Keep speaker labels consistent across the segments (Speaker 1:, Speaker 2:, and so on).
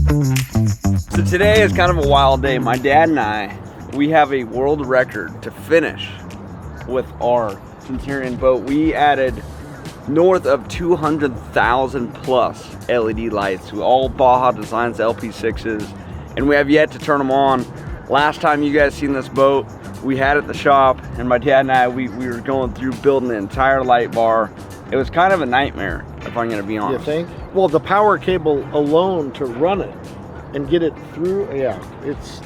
Speaker 1: So today is kind of a wild day. My dad and I, we have a world record to finish with our Centurion boat. We added north of 200,000 plus LED lights with all Baja Designs LP6s, and we have yet to turn them on. Last time you guys seen this boat, we had it at the shop, and my dad and I, we were going through building the entire light bar. It was kind of a nightmare, if I'm gonna be honest.
Speaker 2: You think? Well, the power cable alone to run it and get it through, yeah, it's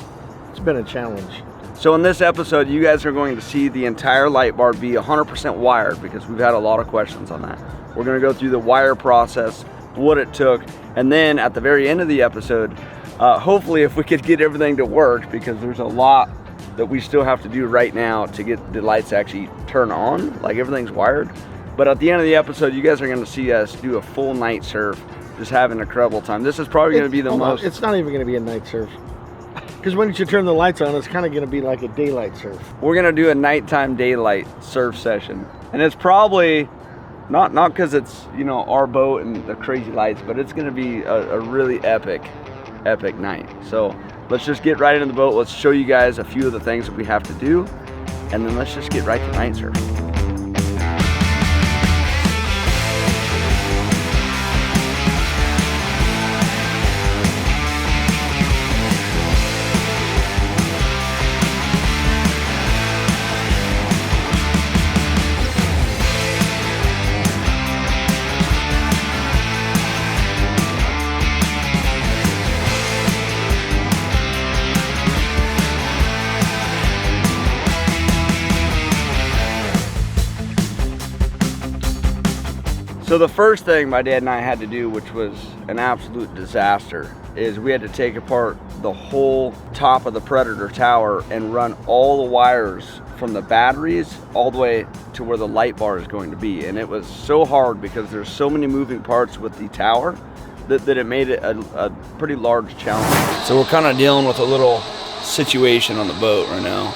Speaker 2: been a challenge.
Speaker 1: So in this episode, you guys are going to see the entire light bar be 100% wired, because we've had a lot of questions on that. We're gonna go through the wire process, what it took, and then at the very end of the episode, hopefully if we could get everything to work, because there's a lot that we still have to do right now to get the lights to actually turn on, like everything's wired. But at the end of the episode, you guys are gonna see us do a full night surf, just having an incredible time. This is probably gonna be the most...
Speaker 2: It's not even gonna be a night surf. Because when you turn the lights on, it's kind of gonna be like a daylight surf.
Speaker 1: We're gonna do a nighttime daylight surf session. And it's probably, not because it's, you know, our boat and the crazy lights, but it's gonna be a really epic night. So let's just get right into the boat. Let's show you guys a few of the things that we have to do, and then let's just get right to night surf. So the first thing my dad and I had to do, which was an absolute disaster, is we had to take apart the whole top of the Predator tower and run all the wires from the batteries all the way to where the light bar is going to be. And it was so hard because there's so many moving parts with the tower that it made it a pretty large challenge. So we're kind of dealing with a little situation on the boat right now.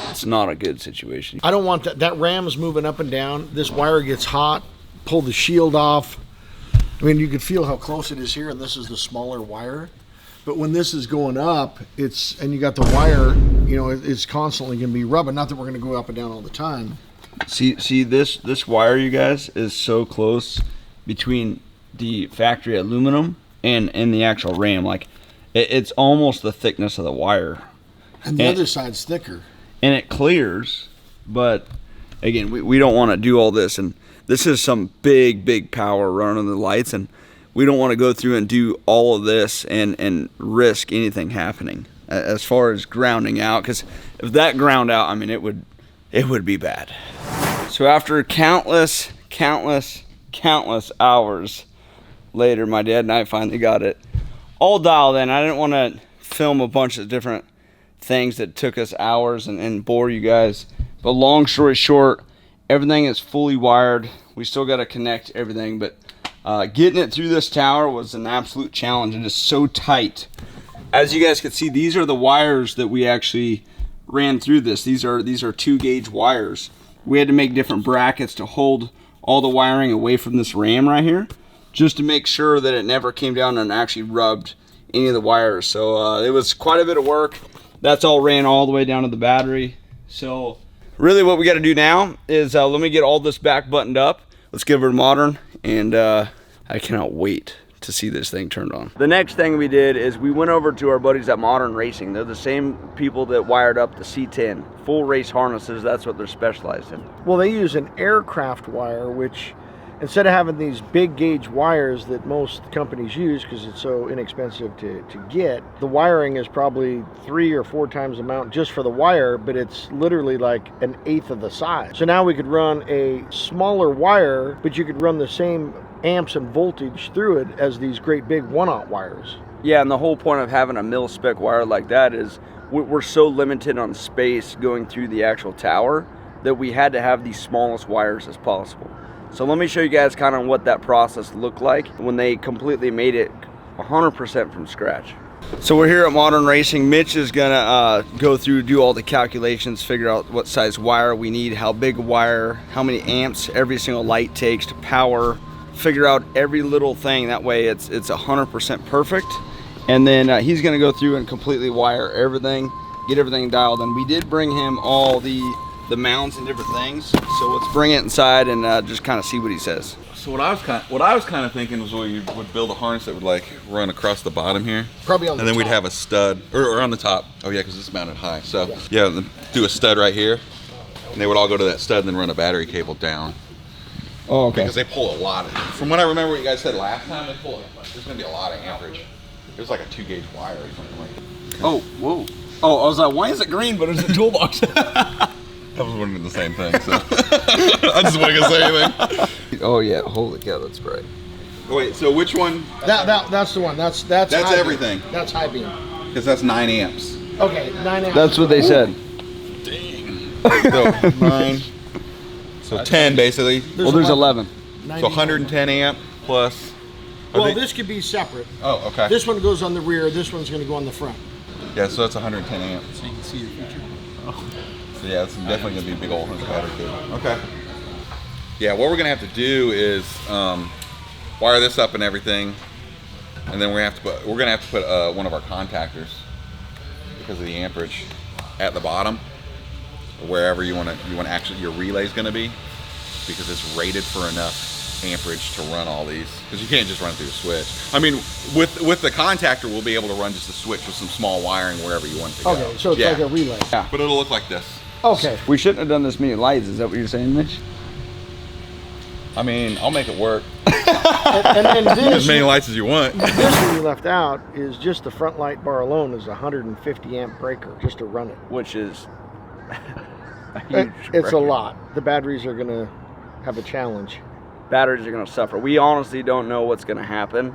Speaker 1: It's not a good situation.
Speaker 2: I don't want that ram's moving up and down. This wire gets hot. Pull the shield off. I mean, you can feel how close it is here, and this is the smaller wire. But when this is going up, and you got the wire, you know, it's constantly going to be rubbing. Not that we're going to go up and down all the time.
Speaker 1: See this wire, you guys, is so close between the factory aluminum and the actual ram. Like, it's almost the thickness of the wire.
Speaker 2: And the other side's thicker.
Speaker 1: And it clears, but again, we don't want to do all this, and this is some big power running the lights, and we don't want to go through and do all of this and risk anything happening as far as grounding out, because if that ground out, I mean, it would be bad. So after countless hours later, my dad and I finally got it all dialed in. I didn't want to film a bunch of different things that took us hours and bore you guys, but long story short, everything is fully wired. We still got to connect everything, but getting it through this tower was an absolute challenge. It is so tight. As you guys can see, these are the wires that we actually ran through this. These are 2-gauge wires. We had to make different brackets to hold all the wiring away from this ram right here, just to make sure that it never came down and actually rubbed any of the wires. So it was quite a bit of work. That's all ran all the way down to the battery. So really what we got to do now is let me get all this back buttoned up. Let's give it a modern, and I cannot wait to see this thing turned on. The next thing we did is we went over to our buddies at Modern Racing. They're the same people that wired up the C10. Full race harnesses, that's what they're specialized in.
Speaker 2: Well, they use an aircraft wire, which instead of having these big gauge wires that most companies use because it's so inexpensive to get, the wiring is probably 3 or 4 times the amount just for the wire, but it's literally like 1/8 of the size. So now we could run a smaller wire, but you could run the same amps and voltage through it as these great big 1/0 wires.
Speaker 1: Yeah, and the whole point of having a mil-spec wire like that is we're so limited on space going through the actual tower that we had to have the smallest wires as possible. So let me show you guys kind of what that process looked like when they completely made it 100% from scratch. So we're here at Modern Racing. Mitch is gonna go through, do all the calculations, figure out what size wire we need, how big a wire, how many amps every single light takes to power, figure out every little thing. That way it's 100% perfect. And then he's gonna go through and completely wire everything, get everything dialed in. We did bring him all the mounts and different things. So let's bring it inside and just kind of see what he says.
Speaker 3: So what I was kind of thinking was we would build a harness that would like run across the bottom here.
Speaker 2: Probably on the
Speaker 3: And then we'd
Speaker 2: top.
Speaker 3: have a stud, or on the top. Oh yeah, because it's mounted high. So yeah, do a stud right here. And they would all go to that stud and then run a battery cable down.
Speaker 1: Oh, okay.
Speaker 3: Because they pull a lot. From what I remember what you guys said last time, there's going to be a lot of amperage. It was like a 2-gauge wire or something like that.
Speaker 1: Oh, whoa. Oh, I was like, why is it green, but it's a toolbox?
Speaker 3: I was wondering the same thing, so I just wasn't gonna say anything.
Speaker 1: Oh yeah, holy cow, that's bright.
Speaker 3: Wait, so which one?
Speaker 2: That's the one. That's high
Speaker 3: everything.
Speaker 2: Beam. That's high beam.
Speaker 3: Because that's 9 amps.
Speaker 2: Okay, 9 amps.
Speaker 1: That's what they said.
Speaker 3: So 9. So 10 basically.
Speaker 1: There's 11.
Speaker 3: So 110 amp plus.
Speaker 2: Well, this could be separate.
Speaker 3: Oh, okay.
Speaker 2: This one goes on the rear. This one's going to go on the front.
Speaker 3: Yeah, so that's 110 amp.
Speaker 4: So you can see your future.
Speaker 3: So yeah, it's definitely gonna be a big old battery cable. Okay. Yeah, what we're gonna have to do is wire this up and everything, and then we're gonna have to put one of our contactors because of the amperage at the bottom, or wherever you want actually your relay is gonna be, because it's rated for enough amperage to run all these, because you can't just run through a switch. I mean, with the contactor, we'll be able to run just a switch with some small wiring wherever you want it to go.
Speaker 2: Okay, so it's like a relay.
Speaker 1: Yeah.
Speaker 3: But it'll look like this.
Speaker 2: Okay.
Speaker 1: We shouldn't have done this many lights, is that what you're saying, Mitch?
Speaker 3: I mean, I'll make it work.
Speaker 2: And then
Speaker 3: As many lights as you want.
Speaker 2: this one you left out is just the front light bar alone is a 150 amp breaker just to run it.
Speaker 1: Which is a huge
Speaker 2: It's a
Speaker 1: breaker.
Speaker 2: lot. The batteries are going to have a challenge.
Speaker 1: Batteries are gonna suffer. We honestly don't know what's gonna happen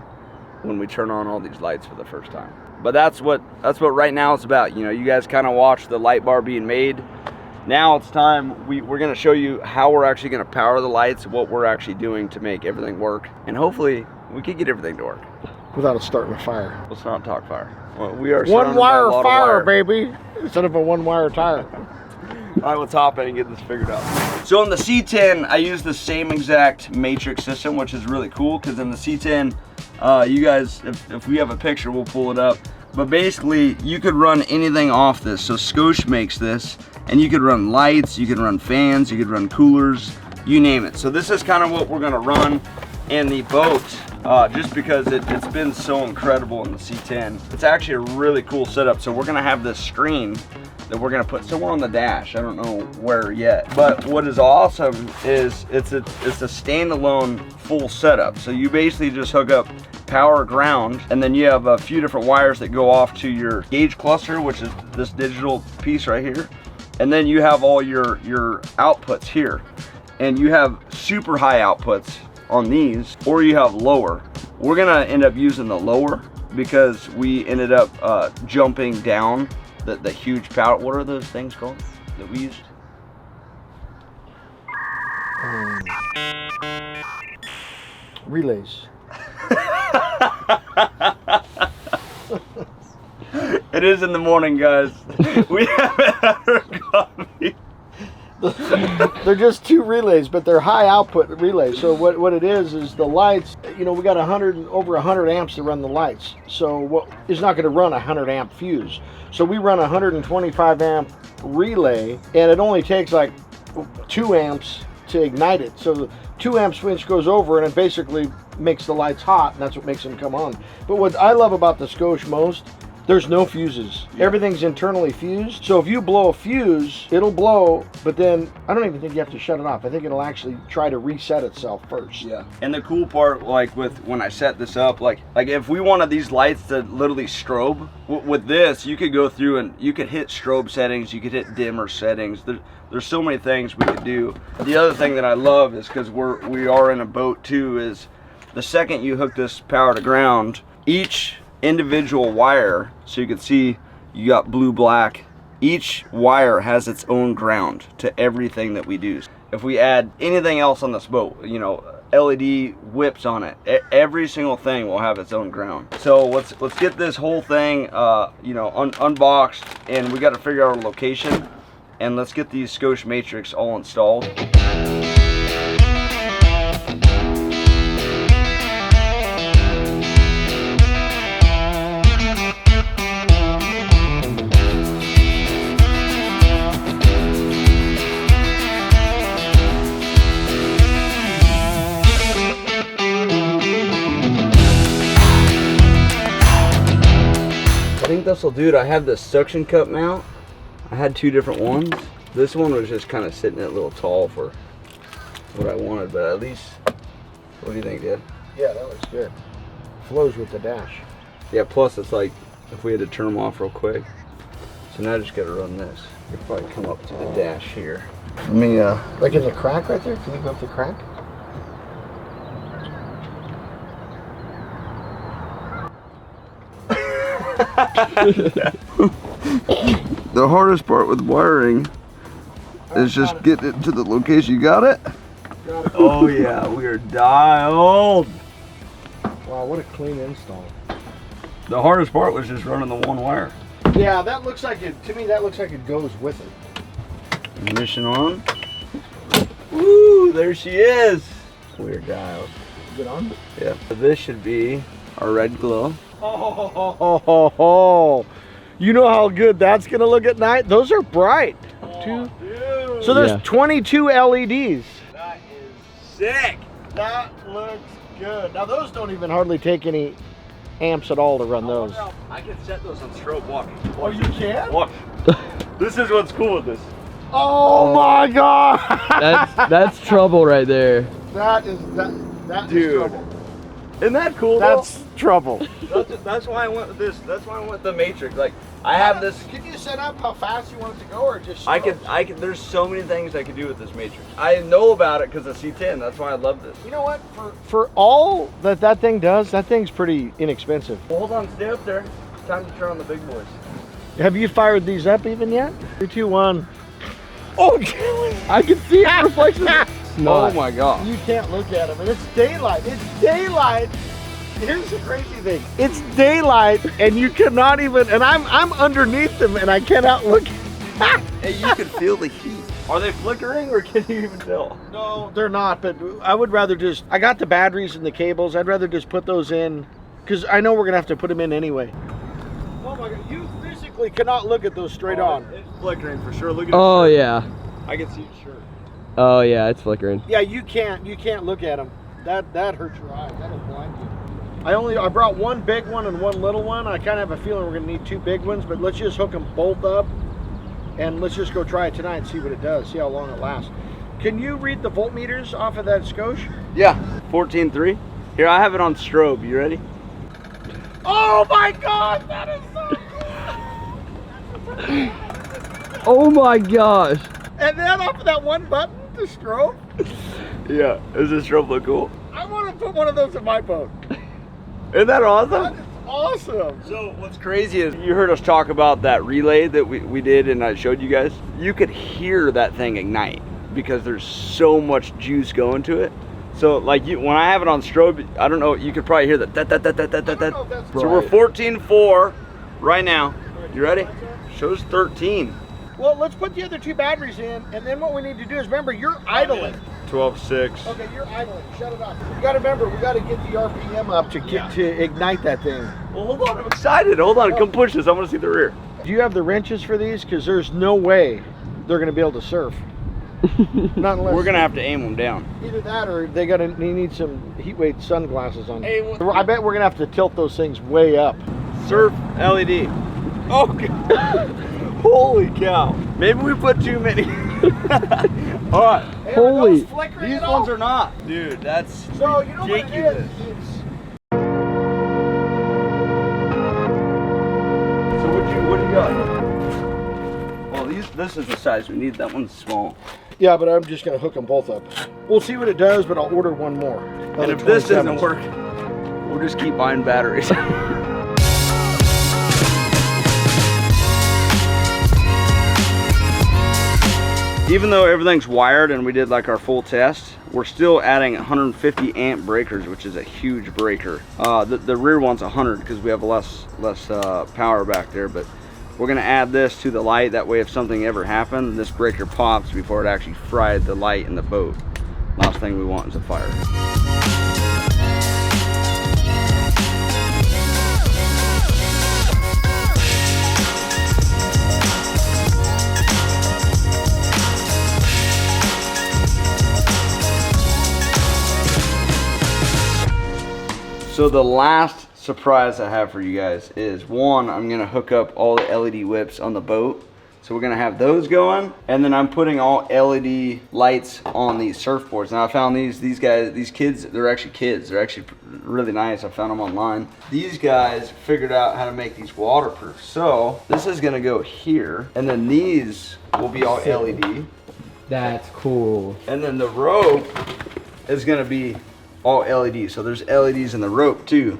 Speaker 1: when we turn on all these lights for the first time. But that's what right now it's about. You know, you guys kind of watch the light bar being made. Now it's time, we're gonna show you how we're actually gonna power the lights, what we're actually doing to make everything work. And hopefully we can get everything to work.
Speaker 2: Without it starting a fire.
Speaker 1: Let's not talk fire. Well, we are
Speaker 2: One
Speaker 1: surrounded by a
Speaker 2: wire
Speaker 1: lot of
Speaker 2: fire,
Speaker 1: wire.
Speaker 2: baby, instead of a one wire tire.
Speaker 1: All right, let's hop in and get this figured out. So in the C10, I use the same exact matrix system, which is really cool, because in the C10, you guys, if we have a picture, we'll pull it up. But basically, you could run anything off this. So Scotia makes this, and you could run lights, you could run fans, you could run coolers, you name it. So this is kind of what we're gonna run in the boat, just because it's been so incredible in the C10. It's actually a really cool setup. So we're gonna have this screen that we're gonna put somewhere on the dash. I don't know where yet. But what is awesome is it's a standalone full setup. So you basically just hook up power, ground, and then you have a few different wires that go off to your gauge cluster, which is this digital piece right here. And then you have all your outputs here. And you have super high outputs on these, or you have lower. We're gonna end up using the lower because we ended up jumping down the huge power. What are those things called that we used?
Speaker 2: Relays.
Speaker 1: It is in the morning, guys. We haven't had our coffee.
Speaker 2: They're just two relays, but they're high output relays. So what it is the lights, you know, we got over 100 amps to run the lights. So it's not going to run a 100 amp fuse. So we run a 125 amp relay, and it only takes like 2 amps to ignite it. So the 2 amp switch goes over, and it basically makes the lights hot, and that's what makes them come on. But what I love about the Scotia most, there's no fuses. Yeah. Everything's internally fused. So if you blow a fuse, it'll blow, but then I don't even think you have to shut it off. I think it'll actually try to reset itself first.
Speaker 1: Yeah. And the cool part, like with when I set this up, like if we wanted these lights to literally strobe, with this, you could go through and you could hit strobe settings, you could hit dimmer settings. There's so many things we could do. The other thing that I love is, because we are in a boat too, is the second you hook this power to ground, each individual wire, so you can see you got blue, black, each wire has its own ground to everything that we do. If we add anything else on this boat, you know, LED whips on it, every single thing will have its own ground. So let's get this whole thing you know, unboxed, and we got to figure out our location, and let's get these Scotia Matrix all installed. this will do it. I have the suction cup mount. I had 2 different ones. This one was just kind of sitting a little tall for what I wanted, but at least, what do you think, Dad?
Speaker 2: Yeah, that looks good. Flows with the dash.
Speaker 1: Yeah, plus it's like, if we had to turn them off real quick. So now I just gotta run this. You'll probably come up to the dash here.
Speaker 2: Let me, like in the crack right there? Can you go up the crack?
Speaker 1: The hardest part with wiring is just getting it to the location. You got it?
Speaker 2: Got it.
Speaker 1: Oh yeah, we are dialed.
Speaker 2: Wow, what a clean install.
Speaker 1: The hardest part was just running the one wire.
Speaker 2: Yeah, that looks like it, to me that looks like it goes with it.
Speaker 1: Ignition on. Woo, there she is. We're dialed.
Speaker 2: Is it on?
Speaker 1: Yeah. So this should be our red glow.
Speaker 2: Oh, you know how good that's gonna look at night? Those are bright.
Speaker 1: Dude.
Speaker 2: So there's 22 LEDs.
Speaker 1: That is sick.
Speaker 2: That looks good. Now those don't even hardly take any amps at all to run those.
Speaker 1: I can set those on strobe walking.
Speaker 2: Oh, you can?
Speaker 1: Watch. This is what's cool with this.
Speaker 2: Oh my God!
Speaker 4: That's trouble right there.
Speaker 2: That is
Speaker 1: Dude.
Speaker 2: trouble.
Speaker 1: Isn't that cool?
Speaker 2: That's trouble.
Speaker 1: That's why I went with this. That's why I went with the Matrix. Like I have this.
Speaker 2: Can you set up how fast you want it to go, or just?
Speaker 1: I can. There's so many things I could do with this Matrix. I know about it because of C10. That's why I love this.
Speaker 2: You know what? For all that thing does, that thing's pretty inexpensive.
Speaker 1: Well, hold on, stay up there. Time to turn on the big boys.
Speaker 2: Have you fired these up even yet? 3, 2, 1. Oh, I can see it reflection.
Speaker 1: Oh my God.
Speaker 2: You can't look at them, and it's daylight. It's daylight. Here's the crazy thing. It's daylight, and you cannot even. And I'm underneath them, and I cannot look.
Speaker 1: Hey, you can feel the heat. Are they flickering, or can you even tell?
Speaker 2: No, they're not. But I would rather just. I got the batteries and the cables. I'd rather just put those in, because I know we're gonna have to put them in anyway. Oh my God! You physically cannot look at those straight on.
Speaker 1: It's flickering for sure. Look at
Speaker 4: Oh
Speaker 1: it.
Speaker 4: yeah.
Speaker 1: I can see the shirt.
Speaker 4: Oh yeah, it's flickering.
Speaker 2: Yeah, you can't look at them. That hurts your eyes. That'll blind you. I brought one big one and one little one. I kind of have a feeling we're gonna need 2 big ones, but let's just hook them both up and let's just go try it tonight and see what it does, see how long it lasts. Can you read the voltmeters off of that skosh?
Speaker 1: Yeah, 14.3. Here, I have it on strobe. You ready?
Speaker 2: Oh my God, that is so cool.
Speaker 4: Oh my gosh.
Speaker 2: And then off of that one button, the strobe.
Speaker 1: Yeah. Does this strobe look cool?
Speaker 2: I want to put one of those in my boat.
Speaker 1: Isn't that awesome?
Speaker 2: That is awesome.
Speaker 1: So what's crazy is you heard us talk about that relay that we did and I showed you guys. You could hear that thing ignite because there's so much juice going to it. So like when I have it on strobe, I don't know, you could probably hear that. So we're 14.4 right now. You ready? Shows 13.
Speaker 2: Well, let's put the other 2 batteries in, and then what we need to do is remember you're idling.
Speaker 1: 12.6.
Speaker 2: Okay, you're idling. Shut it off. You got to remember, we got to get the RPM up to get to ignite that thing.
Speaker 1: Well, hold on, I'm excited. Hold on, come push this. I want to see the rear.
Speaker 2: Do you have the wrenches for these? Because there's no way they're going to be able to surf. Not unless
Speaker 1: We're gonna have to aim them down.
Speaker 2: either that or they need some heat weight sunglasses on.
Speaker 1: Hey,
Speaker 2: I bet we're gonna have to tilt those things way up.
Speaker 1: Surf LED. Oh, God. Holy cow. Maybe we put too many. All right.
Speaker 2: Hey,
Speaker 4: Holy-
Speaker 2: are those flickering
Speaker 1: These
Speaker 2: at all?
Speaker 1: ones are not. Dude, that's
Speaker 2: So you know what it
Speaker 1: ridiculous.
Speaker 2: is?
Speaker 1: So what do you got? Well, this is the size we need. That one's small.
Speaker 2: Yeah, but I'm just gonna hook them both up. We'll see what it does, but I'll order one more.
Speaker 1: And if this doesn't work, we'll just keep buying batteries. Even though everything's wired and we did like our full test, we're still adding 150 amp breakers, which is a huge breaker. The rear one's 100 because we have less power back there, but we're gonna add this to the light. That way if something ever happened, this breaker pops before it actually fried the light in the boat. Last thing we want is a fire. So surprise I have for you guys is, one, I'm gonna hook up all the LED whips on the boat. So we're gonna have those going, and then I'm putting all LED lights on these surfboards. Now I found these kids, they're actually really nice. I found them online. These guys figured out how to make these waterproof. So this is gonna go here, and then these will be all LED.
Speaker 4: That's cool.
Speaker 1: And then the rope is gonna be all LED. So there's LEDs in the rope too.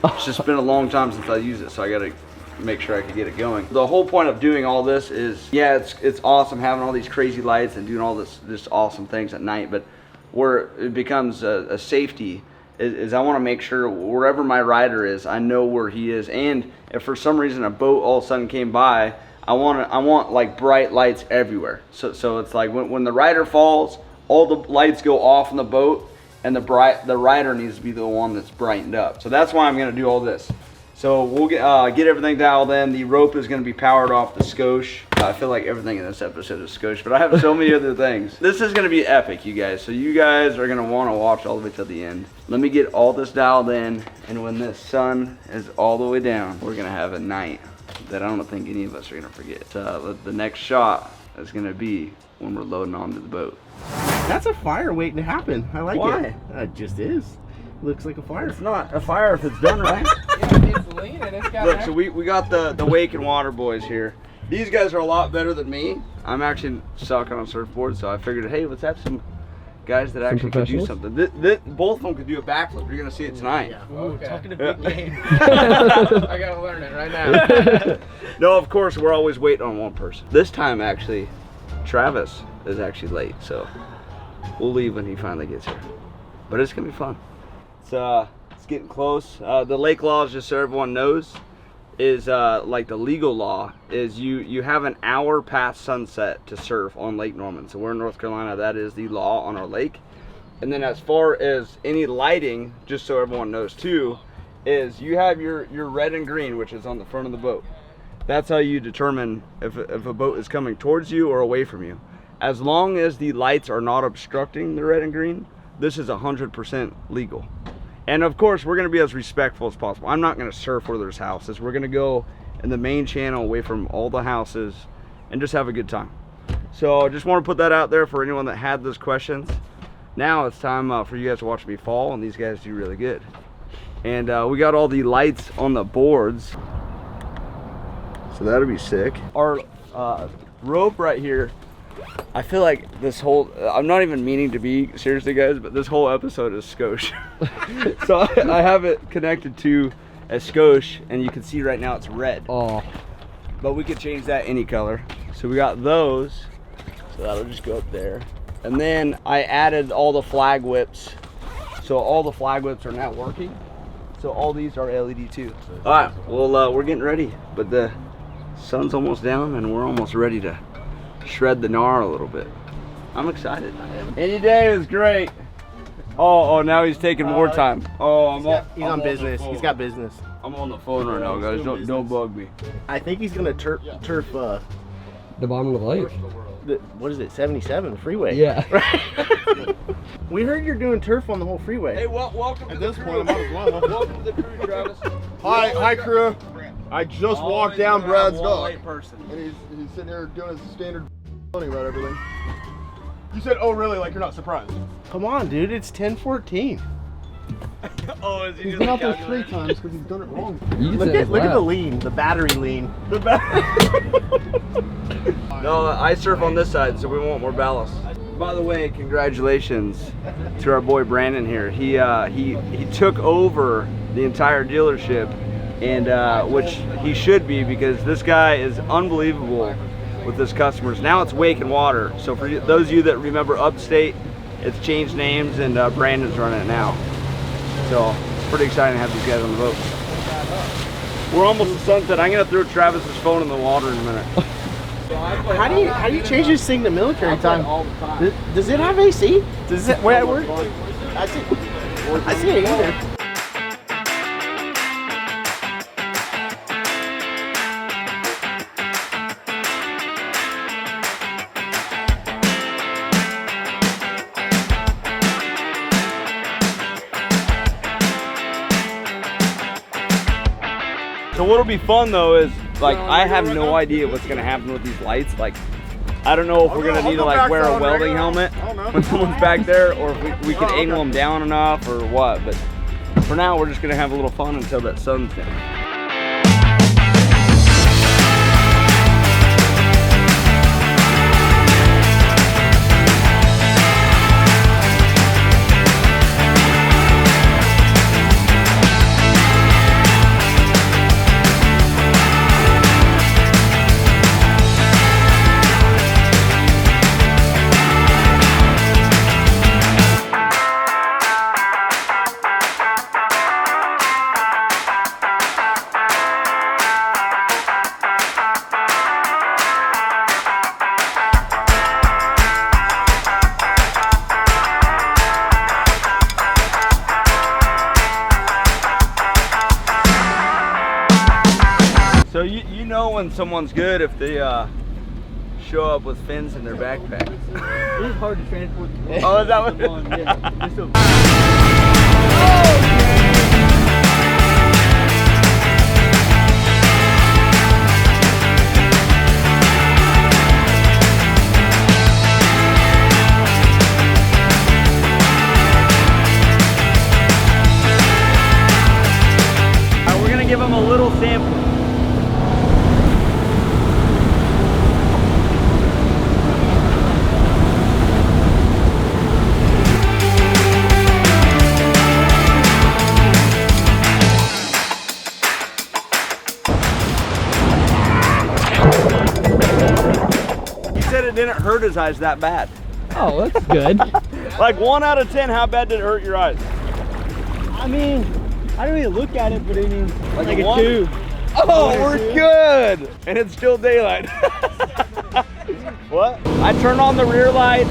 Speaker 1: It's just been a long time since I used it, so I gotta make sure I could get it going. The whole point of doing all this is, yeah, it's awesome having all these crazy lights and doing all this awesome things at night, but where it becomes a safety is I want to make sure wherever my rider is, I know where he is. And if for some reason a boat all of a sudden came by, I want like bright lights everywhere. So it's like when the rider falls, all the lights go off in the boat, and the rider needs to be the one that's brightened up. So that's why I'm gonna do all this. So we'll get everything dialed in. The rope is going to be powered off the Scosh. I feel like everything in this episode is Scosh, but I have so many other things. This is going to be epic, you guys. So you guys are going to want to watch all the way till the end. Let me get all this dialed in, and when the sun is all the way down, we're going to have a night that I don't think any of us are going to forget. The next shot is going to be when we're loading onto the boat.
Speaker 5: That's a fire waiting to happen. I like
Speaker 1: Why?
Speaker 5: it. It just is. Looks like a fire.
Speaker 1: It's not a fire if it's done right.
Speaker 6: It's lean and it's got
Speaker 1: Look, so we got the Wake and Water boys here. These guys are a lot better than me. I'm actually sucking on surfboards, so I figured, hey, let's have some guys that actually could do something. Both of them could do a backflip. You're gonna see it tonight.
Speaker 5: Yeah.
Speaker 6: Okay.
Speaker 5: Talking a big game.
Speaker 6: I gotta learn it right now.
Speaker 1: No, of course, we're always waiting on one person. This time, actually, Travis is actually late, so we'll leave when he finally gets here. But it's gonna be fun. It's getting close. The lake laws, just so everyone knows, is like the legal law is you have an hour past sunset to surf on Lake Norman. So we're in North Carolina. That is the law on our lake. And then as far as any lighting, just so everyone knows too, is you have your red and green, which is on the front of the boat. That's how you determine if a boat is coming towards you or away from you. As long as the lights are not obstructing the red and green, this is 100% legal. And of course, we're gonna be as respectful as possible. I'm not gonna surf where there's houses. We're gonna go in the main channel away from all the houses and just have a good time. So I just want to put that out there for anyone that had those questions. Now it's time for you guys to watch me fall, and these guys do really good. And we got all the lights on the boards. So that'll be sick. Our rope right here, I feel like this whole, I'm not even meaning to be, seriously guys, but this whole episode is Scosh. So I have it connected to a Scosh, and you can see right now it's red.
Speaker 4: Oh.
Speaker 1: But we could change that any color. So we got those, so that'll just go up there. And then I added all the flag whips. So all the flag whips are now working. So all these are LED too. All right, well, we're getting ready, but the sun's almost down and we're almost ready to shred the gnar a little bit. I'm excited. Any day is great. Oh, now he's taking more time. Oh,
Speaker 5: He's on business. He's got business.
Speaker 1: I'm on the phone right now, guys. Don't bug me.
Speaker 5: I think he's gonna turf
Speaker 4: The bottom of the lake.
Speaker 5: what is it, 77 freeway?
Speaker 4: Yeah.
Speaker 5: We heard you're doing turf on the whole freeway.
Speaker 1: Hey, welcome to the crew. Welcome to the crew, Travis.
Speaker 7: Hi crew. I just walked down Brad's dock,
Speaker 1: Late person.
Speaker 7: and he's sitting here doing his standard about everything. You said, "Oh, really?" Like you're not surprised.
Speaker 5: Come on, dude. It's 10:14.
Speaker 1: Oh, is he
Speaker 7: He's
Speaker 1: just
Speaker 7: been out there 3
Speaker 1: calculating?
Speaker 7: times because he's done it wrong.
Speaker 5: Look at the lean, the battery lean.
Speaker 1: No, I surf on this side, so we want more ballast. By the way, congratulations to our boy Brandon here. He took over the entire dealership, and which he should be, because this guy is unbelievable with his customers. Now it's Wake and Water. So for those of you that remember Upstate, it's changed names, and Brandon's running it now. So pretty exciting to have these guys on the boat. We're almost at sunset. I'm gonna throw Travis's phone in the water in a minute.
Speaker 5: How do you change this thing to military time? Does it have AC? Does it where it works? I see it either.
Speaker 1: So what'll be fun though is, like, I have no idea what's gonna happen with these lights. Like, I don't know if we're gonna need to like wear a welding helmet when someone's back there, or if we can angle them down enough or what. But for now, we're just gonna have a little fun until that sun's down. So you know when someone's good if they show up with fins in their backpack.
Speaker 4: It is hard to transport.
Speaker 1: Oh, is that what? We're gonna give them a little sample. It didn't hurt his eyes that bad.
Speaker 4: Oh, that's good.
Speaker 1: Like 1 out of 10, how bad did it hurt your eyes?
Speaker 4: I mean, I don't really look at it, but I mean, like a
Speaker 1: 1?
Speaker 4: 2.
Speaker 1: Oh, we're good. And it's still daylight. What? I turned on the rear lights,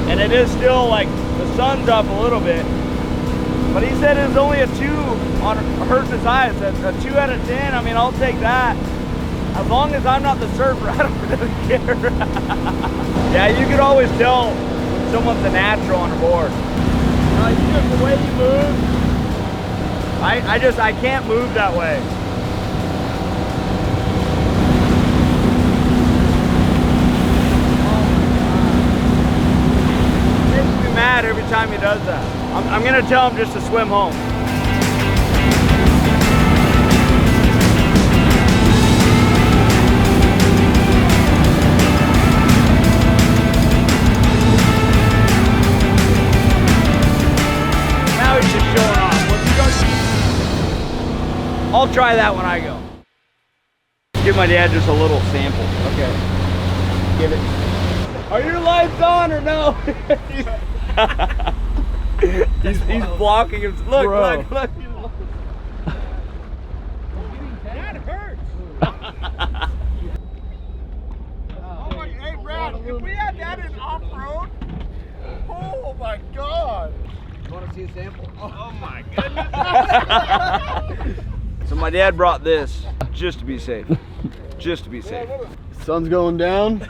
Speaker 1: and it is still like the sun's up a little bit. But he said it was only a 2 on hurting his eyes. A 2 out of 10. I mean, I'll take that. As long as I'm not the surfer, I don't really care. Yeah, you could always tell when someone's a natural on a board. Just the way you move, I can't move that way. It makes me mad every time he does that. I'm gonna tell him just to swim home. I'll try that when I go. Give my dad just a little sample. Okay. Give it. Are your lights on or no? he's blocking him. Look, look. That hurts.
Speaker 7: Oh my, hey Brad, if we had that in off-road, oh my God.
Speaker 6: You want to see a sample?
Speaker 1: Oh my goodness. So my dad brought this just to be safe. Just to be safe.
Speaker 7: Sun's going down.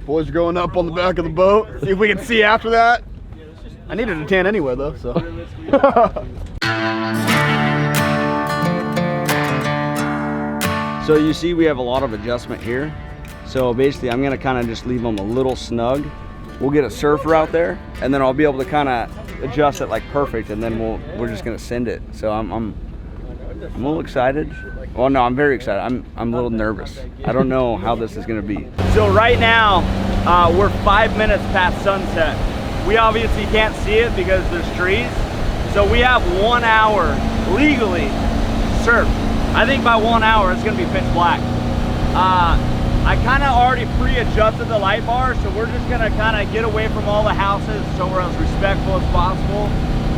Speaker 7: Boys are going up on the back of the boat. See if we can see after that. I needed a tan anyway though, so.
Speaker 1: So you see we have a lot of adjustment here. So basically I'm gonna kind of just leave them a little snug. We'll get a surfer out there and then I'll be able to kind of adjust it like perfect, and then we're just gonna send it. So I'm a little excited. Well, no, I'm very excited. I'm a little nervous. I don't know how this is gonna be. So right now, we're 5 minutes past sunset. We obviously can't see it because there's trees. So we have 1 hour legally to surf. I think by 1 hour it's gonna be pitch black. I kind of already pre-adjusted the light bar, so we're just gonna kind of get away from all the houses so we're as respectful as possible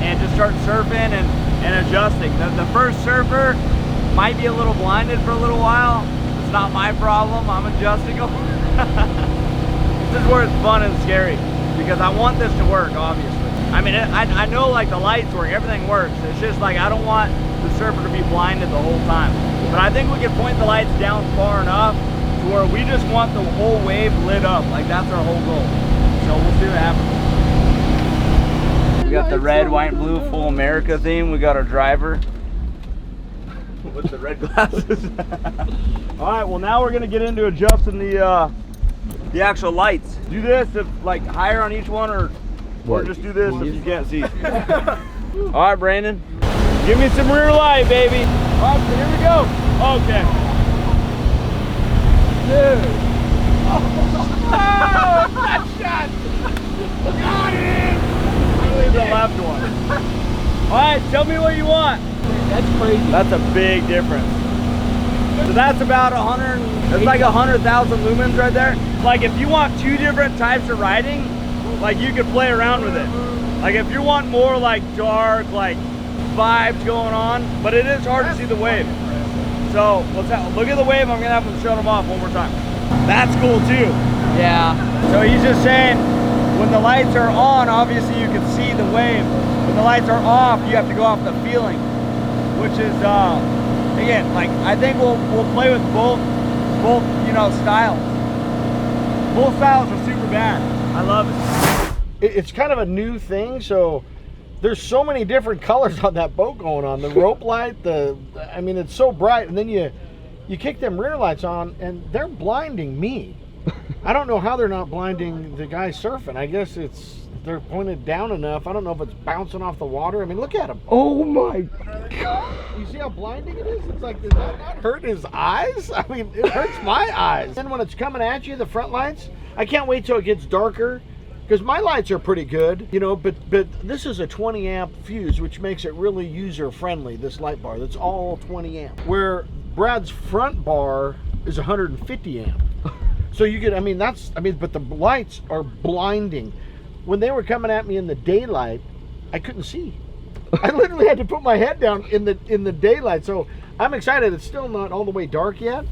Speaker 1: and just start surfing and adjusting. The first surfer might be a little blinded for a little while. It's not my problem, I'm adjusting them. This is where it's fun and scary because I want this to work, obviously. I mean, I know like the lights work, everything works. It's just like I don't want the surfer to be blinded the whole time. But I think we can point the lights down far enough to where we just want the whole wave lit up. Like that's our whole goal. So we'll see what happens. We got the red, white, and blue full America theme. We got our driver. with the red glasses. All right, well now we're gonna get into adjusting the actual lights. Do this if like higher on each one, or just do this if you can't see. All right, Brandon, give me some rear light, baby. All right, so here we go. Okay. Dude. Oh, that shot. Got it. Really the left one. All right, tell me what you want.
Speaker 4: That's crazy.
Speaker 1: That's a big difference. So that's about 100, that's like 100,000 lumens right there. Like if you want two different types of riding, like you could play around with it. Like if you want more like dark, like vibes going on, but it is hard to see the wave. So look at the wave. I'm gonna have them shut them off one more time. That's cool too.
Speaker 4: Yeah.
Speaker 1: So he's just saying, when the lights are on, obviously you can see the wave. When the lights are off, you have to go off the feeling, which is again, like I think we'll play with both you know styles. Both styles are super bad. I love it.
Speaker 2: It's kind of a new thing, so there's so many different colors on that boat going on. The rope light, I mean, it's so bright, and then you kick them rear lights on, and they're blinding me. I don't know how they're not blinding the guy surfing. I guess they're pointed down enough. I don't know if it's bouncing off the water. I mean, look at him.
Speaker 1: Oh my God.
Speaker 2: You see how blinding it is? It's like, does that not hurt his eyes? I mean, it hurts my eyes. And when it's coming at you, the front lights, I can't wait till it gets darker, because my lights are pretty good, you know, but this is a 20 amp fuse, which makes it really user friendly, this light bar. That's all 20 amp. Where Brad's front bar is 150 amp. So you get, but the lights are blinding. When they were coming at me in the daylight, I couldn't see. I literally had to put my head down in the daylight. So I'm excited. It's still not all the way dark yet,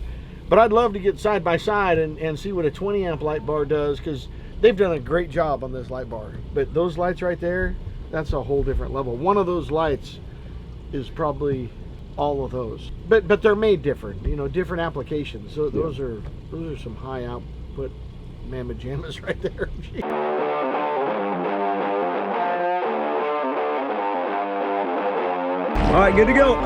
Speaker 2: but I'd love to get side by side and see what a 20 amp light bar does, because they've done a great job on this light bar. But those lights right there, that's a whole different level. One of those lights is probably all of those, but they're made different, you know, different applications. So those are some high output mamma jammas right there.
Speaker 1: All right, good to go.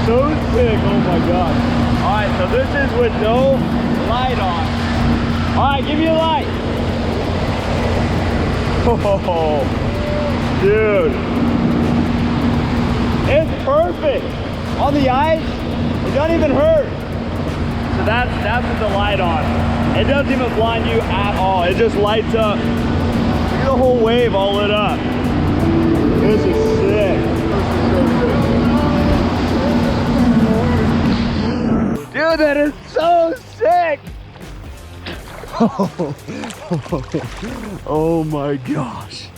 Speaker 1: So sick, oh my God. All right, so this is with no light on. All right, give me a light. Oh, dude. It's perfect. On the ice, it doesn't even hurt. So that's with the light on. It doesn't even blind you at all. It just lights up. Look at the whole wave all lit up. This is sick. Dude, that is so sick! Oh my gosh.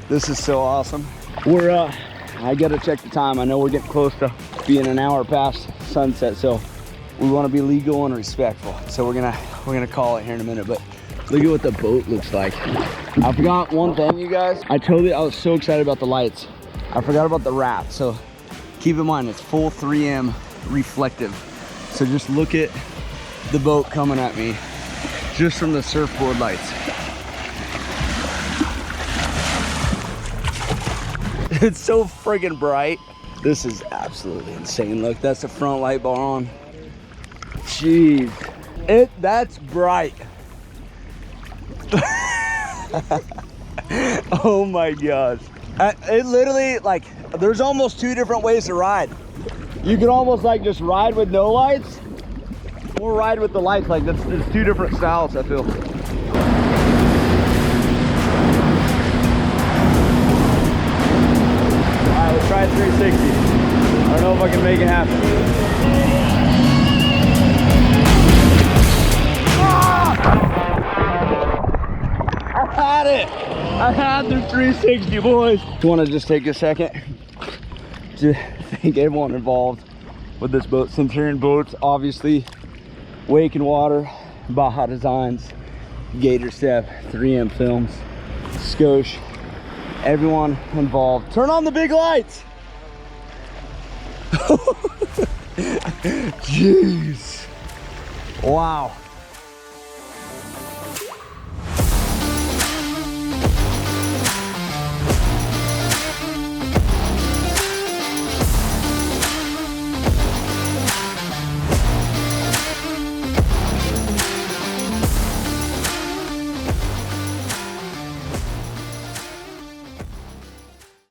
Speaker 1: This is so awesome. I gotta check the time. I know we're getting close to being an hour past sunset, so we wanna be legal and respectful. So we're gonna call it here in a minute, but look at what the boat looks like. I forgot one thing, you guys. I was so excited about the lights. I forgot about the wrap, so keep in mind it's full 3M reflective. So just look at the boat coming at me just from the surfboard lights. It's so friggin' bright. This is absolutely insane. Look, that's the front light bar on. Jeez, that's bright. Oh my gosh. It literally, like, there's almost two different ways to ride. You can almost like just ride with no lights, or ride with the lights. Like there's two different styles, I feel. All right, let's try 360. I don't know if I can make it happen. Ah! had it. I had the 360, boys. You want to just take a second to thank everyone involved with this boat. Centurion Boats, obviously, Wake and Water, Baja Designs, Gator Step, 3M Films, Skosh, everyone involved. Turn on the big lights. Jeez. Wow.